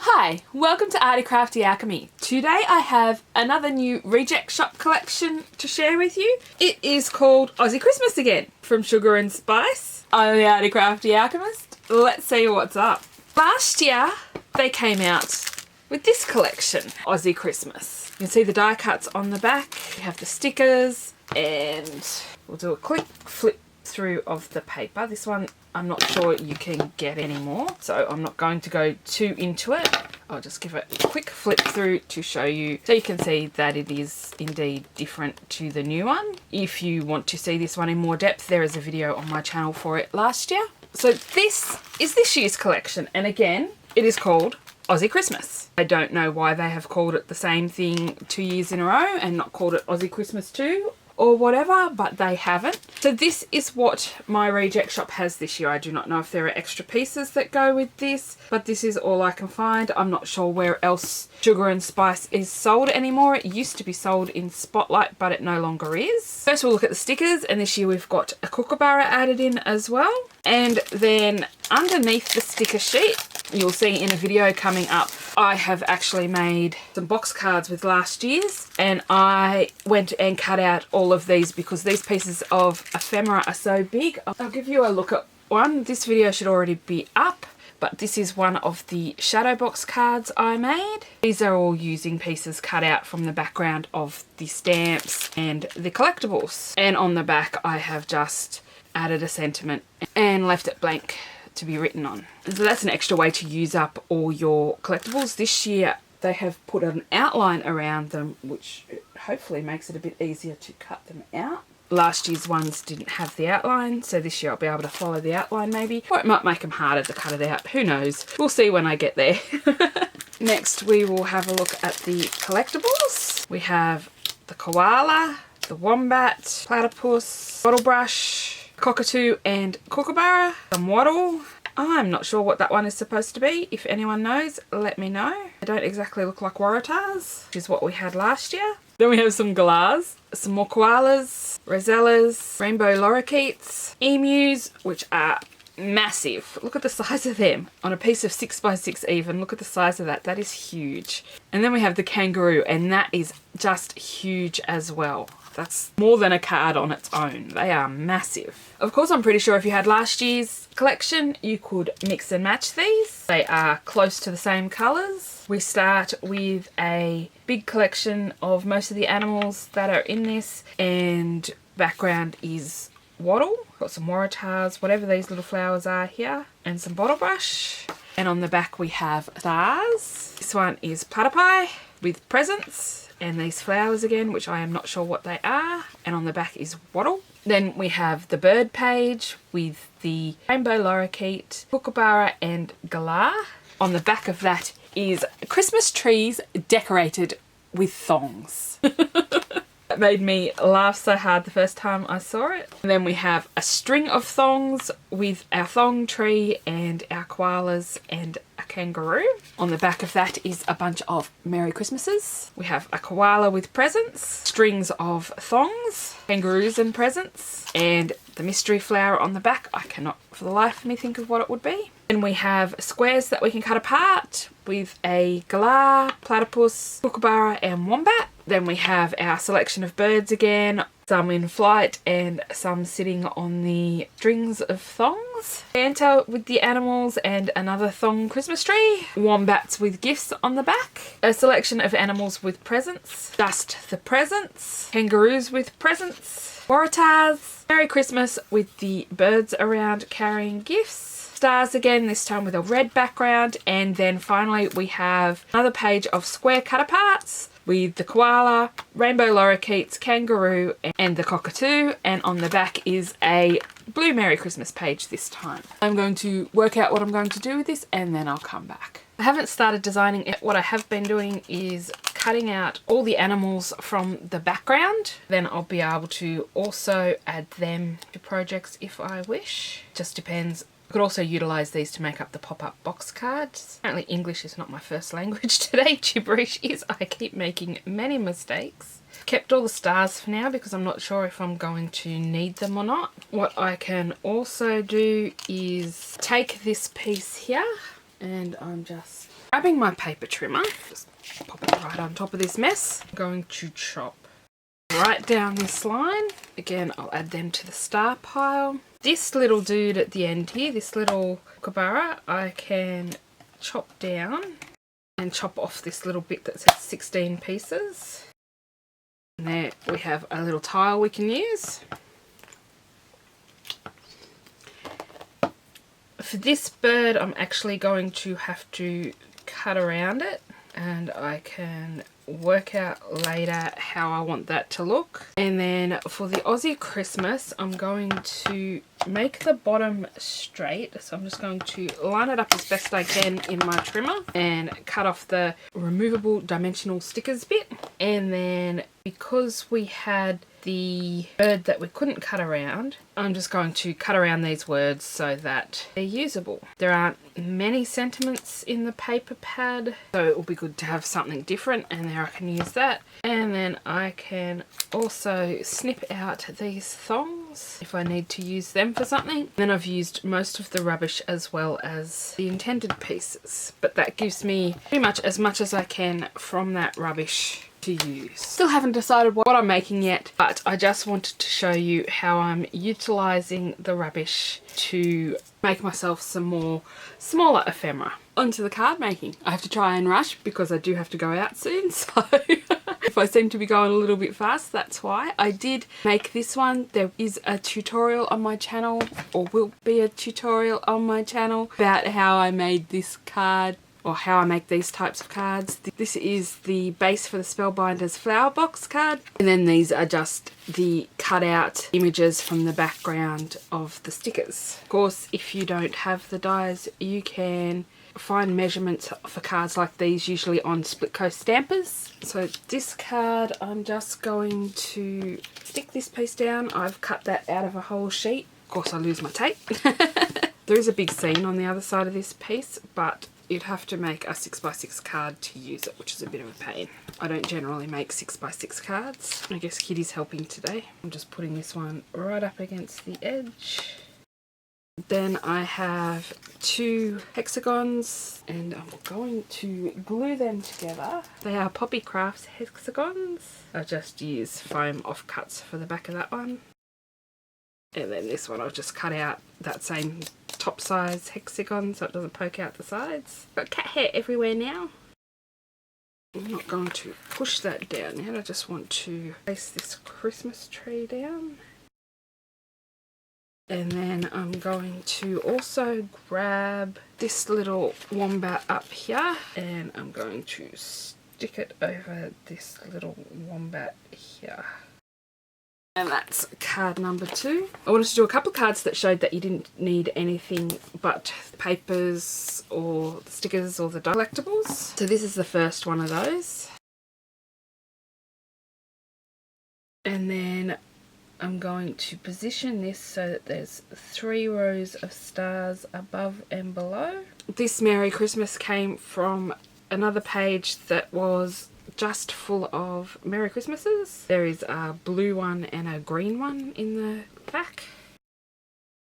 Hi, welcome to Arty Crafty Alchemy. Today I have another new reject shop collection to share with you. It is called Aussie Christmas again, from Sugar and Spice. I'm the Arty Crafty Alchemist. Let's see what's up. Last year they came out with this collection, Aussie Christmas. You can see the die cuts on the back, you have the stickers, and we'll do a quick flip through of the paper. This one I'm not sure you can get anymore, so I'm not going to go too into it. I'll just give it a quick flip through to show you so you can see that it is indeed different to the new one. If you want to see this one in more depth, there is a video on my channel for it last year. So this is this year's collection, and again it is called Aussie Christmas. I don't know why they have called it the same thing 2 years in a row and not called it Aussie Christmas 2 or whatever, but they haven't. So this is what my reject shop has this year. I do not know if there are extra pieces that go with this, but this is all I can find. I'm not sure where else Sugar and Spice is sold anymore. It used to be sold in Spotlight, but it no longer is. First we'll look at the stickers, and this year we've got a kookaburra added in as well. And then underneath the sticker sheet, you'll see in a video coming up, I have actually made some box cards with last year's, and I went and cut out all of these because these pieces of ephemera are so big. I'll give you a look at one. This video should already be up, but this is one of the shadow box cards I made. These are all using pieces cut out from the background of the stamps and the collectibles. And on the back I have just added a sentiment and left it blank to be written on. So that's an extra way to use up all your collectibles. This year they have put an outline around them, which hopefully makes it a bit easier to cut them out. Last year's ones didn't have the outline, so this year I'll be able to follow the outline maybe, or it might make them harder to cut it out. Who knows? We'll see when I get there. Next we will have a look at the collectibles. We have the koala, the wombat, platypus, bottle brush, cockatoo and kookaburra, some wattle. I'm not sure what that one is supposed to be. If anyone knows, let me know. They don't exactly look like waratahs, which is what we had last year. Then we have some galahs, some more koalas, rosellas, rainbow lorikeets, emus, which are massive. Look at the size of them on a piece of 6x6 even. Look at the size of that. That is huge. And then we have the kangaroo, and that is just huge as well. That's more than a card on its own. They are massive. Of course, I'm pretty sure if you had last year's collection, you could mix and match these. They are close to the same colours. We start with a big collection of most of the animals that are in this, and background is wattle. Got some waratahs, whatever these little flowers are here, and some bottle brush. And on the back we have stars. This one is platypi with presents. And these flowers again, which I am not sure what they are. And on the back is wattle. Then we have the bird page with the rainbow lorikeet, kookaburra and galah. On the back of that is Christmas trees decorated with thongs. That made me laugh so hard the first time I saw it. And then we have a string of thongs with our thong tree and our koalas and a kangaroo. On the back of that is a bunch of Merry Christmases. We have a koala with presents, strings of thongs, kangaroos and presents, and the mystery flower on the back. I cannot for the life of me think of what it would be. Then we have squares that we can cut apart with a galah, platypus, kookaburra and wombat. Then we have our selection of birds again, some in flight and some sitting on the strings of thongs. Santa with the animals and another thong Christmas tree. Wombats with gifts on the back. A selection of animals with presents. Just the presents. Kangaroos with presents. Waratahs. Merry Christmas with the birds around carrying gifts. Stars again, this time with a red background. And then finally we have another page of square cut aparts with the koala, rainbow lorikeets, kangaroo and the cockatoo, and on the back is a blue Merry Christmas page this time. I'm going to work out what I'm going to do with this and then I'll come back. I haven't started designing it. What I have been doing is cutting out all the animals from the background. Then I'll be able to also add them to projects if I wish. Just depends. I could also utilise these to make up the pop-up box cards. Apparently English is not my first language today. Gibberish is. I keep making many mistakes. Kept all the stars for now because I'm not sure if I'm going to need them or not. What I can also do is take this piece here and I'm just Grabbing my paper trimmer, just pop it right on top of this mess. I'm going to chop right down this line. Again, I'll add them to the star pile. This little dude at the end here, this little kookaburra, I can chop down and chop off this little bit that says 16 pieces. And there we have a little tile we can use. For this bird, I'm actually going to have to cut around it, and I can work out later how I want that to look. And then for the Aussie Christmas, I'm going to make the bottom straight. So I'm just going to line it up as best I can in my trimmer and cut off the removable dimensional stickers bit. And then because we had the bird that we couldn't cut around, I'm just going to cut around these words so that they're usable. There aren't many sentiments in the paper pad, so it will be good to have something different, and there I can use that. And then I can also snip out these thongs if I need to use them for something. Then I've used most of the rubbish as well as the intended pieces, but that gives me pretty much as I can from that rubbish to use. Still haven't decided what I'm making yet, but I just wanted to show you how I'm utilising the rubbish to make myself some more smaller ephemera. Onto the card making. I have to try and rush because I do have to go out soon, so if I seem to be going a little bit fast, that's why. I did make this one. There is a tutorial on my channel, or will be a tutorial on my channel, about how I made this card, or how I make these types of cards. This is the base for the Spellbinders flower box card, and then these are just the cut out images from the background of the stickers. Of course, if you don't have the dies, you can find measurements for cards like these usually on Split Coast stampers. So this card, I'm just going to stick this piece down. I've cut that out of a whole sheet. Of course, I lose my tape. There is a big seam on the other side of this piece, but you'd have to make a 6x6 card to use it, which is a bit of a pain. I don't generally make 6x6 cards. I guess Kitty's helping today. I'm just putting this one right up against the edge. Then I have 2 hexagons, and I'm going to glue them together. They are Poppy Crafts hexagons. I just use foam offcuts for the back of that one. And then this one I'll just cut out that same top size hexagon so it doesn't poke out the sides. Got cat hair everywhere now. I'm not going to push that down yet. I just want to place this Christmas tree down. And then I'm going to also grab this little wombat up here, and I'm going to stick it over this little wombat here. And that's card number 2. I wanted to do a couple of cards that showed that you didn't need anything but papers or the stickers or the collectibles. So this is the first one of those. And then I'm going to position this so that there's 3 rows of stars above and below. This Merry Christmas came from another page that was just full of Merry Christmases. There is a blue one and a green one in the back.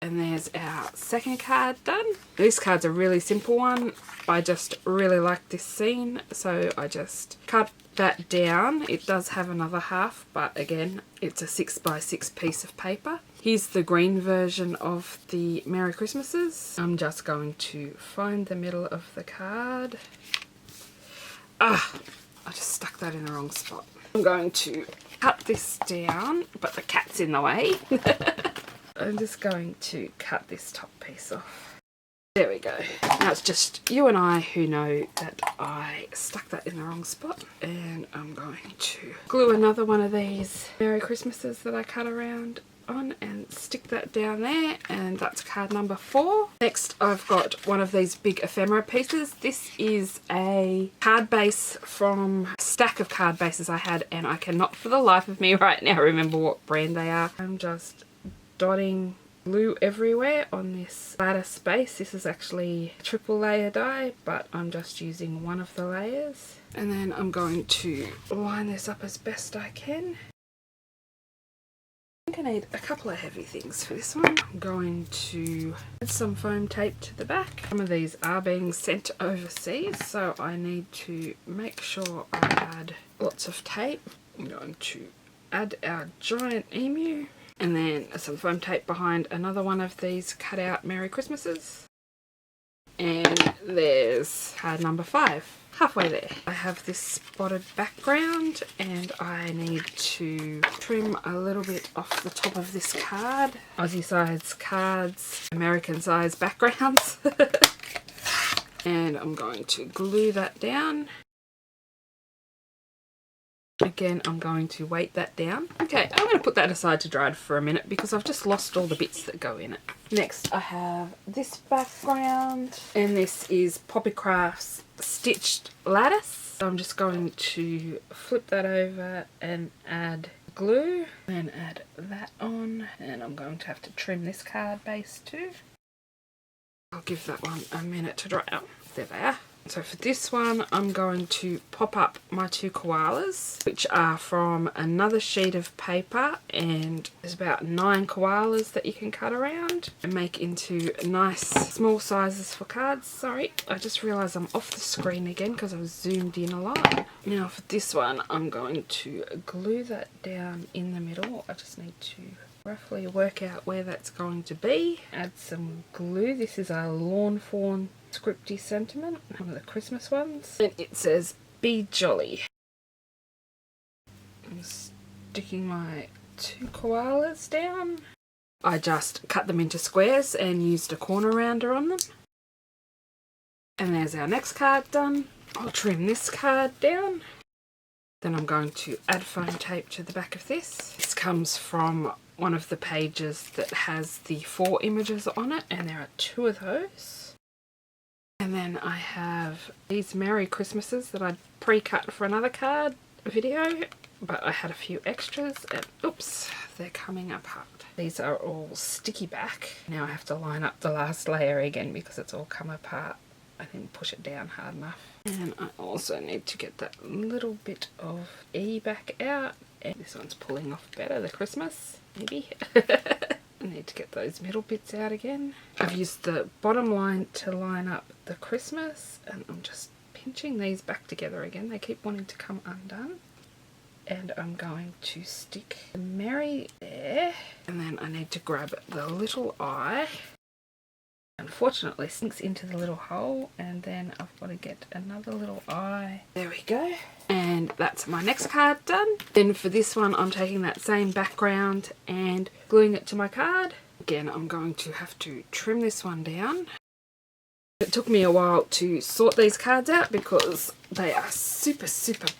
And there's our second card done. This card's a really simple one. I just really like this scene, so I just cut that down. It does have another half, but again, it's a 6x6 piece of paper. Here's the green version of the Merry Christmases. I'm just going to find the middle of the card. I just stuck that in the wrong spot. I'm going to cut this down, but the cat's in the way. I'm just going to cut this top piece off. There we go. Now it's just you and I who know that I stuck that in the wrong spot. And I'm going to glue another one of these Merry Christmases that I cut around on and stick that down there, and that's card number 4. Next I've got one of these big ephemera pieces. This is a card base from a stack of card bases I had, and I cannot for the life of me right now remember what brand they are. I'm just dotting glue everywhere on this lattice space. This is actually a triple layer die, but I'm just using one of the layers. And then I'm going to line this up as best I can. I think I need a couple of heavy things for this one. I'm going to add some foam tape to the back. Some of these are being sent overseas, so I need to make sure I add lots of tape. I'm going to add our giant emu and then some foam tape behind another one of these cut out Merry Christmases. And there's card number 5. Halfway there. I have this spotted background and I need to trim a little bit off the top of this card. Aussie size cards, American size backgrounds. And I'm going to glue that down. Again, I'm going to weight that down. Okay, I'm going to put that aside to dry for a minute because I've just lost all the bits that go in it. Next, I have this background, and this is Poppy Craft's Stitched Lattice. So I'm just going to flip that over and add glue, and add that on, and I'm going to have to trim this card base too. I'll give that one a minute to dry out. There they are. So for this one, I'm going to pop up my 2 koalas, which are from another sheet of paper, and there's about 9 koalas that you can cut around and make into nice small sizes for cards. Sorry, I just realised I'm off the screen again because I've zoomed in a lot. Now for this one, I'm going to glue that down in the middle. I just need to roughly work out where that's going to be. Add some glue. This is a Lawn Fawn scripty sentiment, one of the Christmas ones, and it says be jolly. I'm sticking my 2 koalas down. I just cut them into squares and used a corner rounder on them. And there's our next card done. I'll trim this card down. Then I'm going to add foam tape to the back of this. This comes from one of the pages that has the 4 images on it, and there are 2 of those. And then I have these Merry Christmases that I'd pre-cut for another card video, but I had a few extras and oops, they're coming apart. These are all sticky back. Now I have to line up the last layer again because it's all come apart. I didn't push it down hard enough. And I also need to get that little bit of E back out. And this one's pulling off better, the Christmas, maybe. I need to get those middle bits out again. I've used the bottom line to line up the Christmas, and I'm just pinching these back together again. They keep wanting to come undone. And I'm going to stick the Merry there, and then I need to grab the little eye. Unfortunately sinks into the little hole, and then I've got to get another little eye. There we go. And that's my next card done. Then for this one, I'm taking that same background and gluing it to my card. Again, I'm going to have to trim this one down. It took me a while to sort these cards out because they are super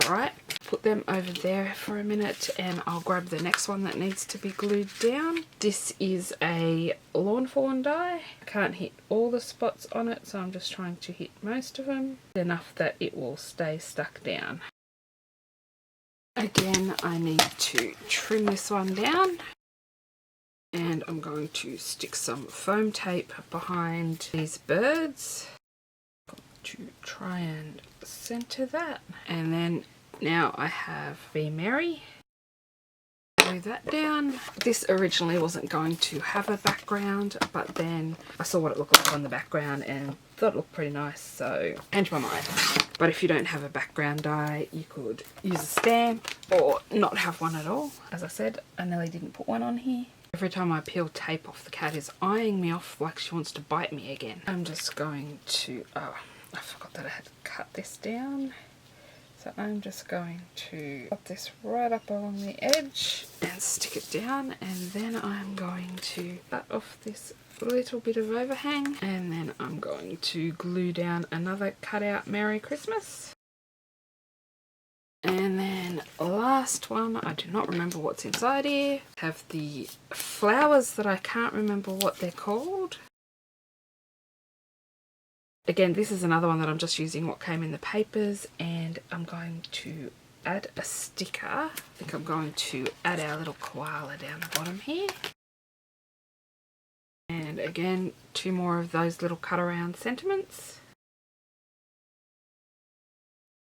bright. Put them over there for a minute and I'll grab the next one that needs to be glued down. This is a Lawn Fawn die. I can't hit all the spots on it, so I'm just trying to hit most of them enough that it will stay stuck down. Again, I need to trim this one down. And I'm going to stick some foam tape behind these birds to try and center that. And then now I have Be Merry. Glue that down. This originally wasn't going to have a background, but then I saw what it looked like on the background and thought it looked pretty nice, so changed my mind. But if you don't have a background die, you could use a stamp or not have one at all. As I said, I nearly didn't put one on here. Every time I peel tape off, the cat is eyeing me off like she wants to bite me again. I'm just going to, oh, I forgot that I had to cut this down. So I'm just going to put this right up along the edge and stick it down, and then I'm going to cut off this little bit of overhang, and then I'm going to glue down another cutout Merry Christmas. And then last one, I do not remember what's inside here. I have the flowers that I can't remember what they're called. Again, this is another one that I'm just using what came in the papers, and I'm going to add a sticker. I think I'm going to add our little koala down the bottom here. And again, 2 more of those little cut around sentiments.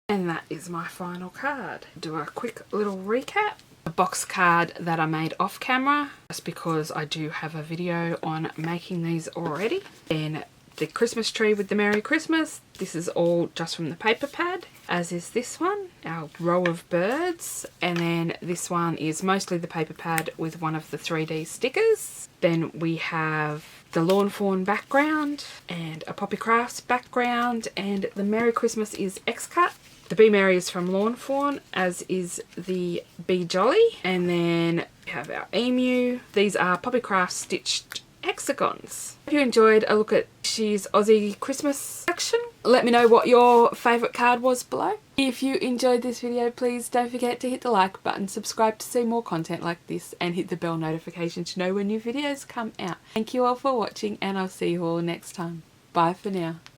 And that is my final card. Do a quick little recap. a box card that I made off camera, just because I do have a video on making these already. Then the Christmas tree with the Merry Christmas. This is all just from the paper pad, as is this one, our row of birds. And then this one is mostly the paper pad with one of the 3D stickers. Then we have the Lawn Fawn background and a Poppy Crafts background, and the Merry Christmas is X-Cut. The Be Merry is from Lawn Fawn, as is the Be Jolly. And then we have our emu. These are Poppy Crafts stitched hexagons. If you enjoyed a look at She's Aussie Christmas section, let me know what your favourite card was below. If you enjoyed this video, please don't forget to hit the like button, subscribe to see more content like this, and hit the bell notification to know when new videos come out. Thank you all for watching, and I'll see you all next time. Bye for now.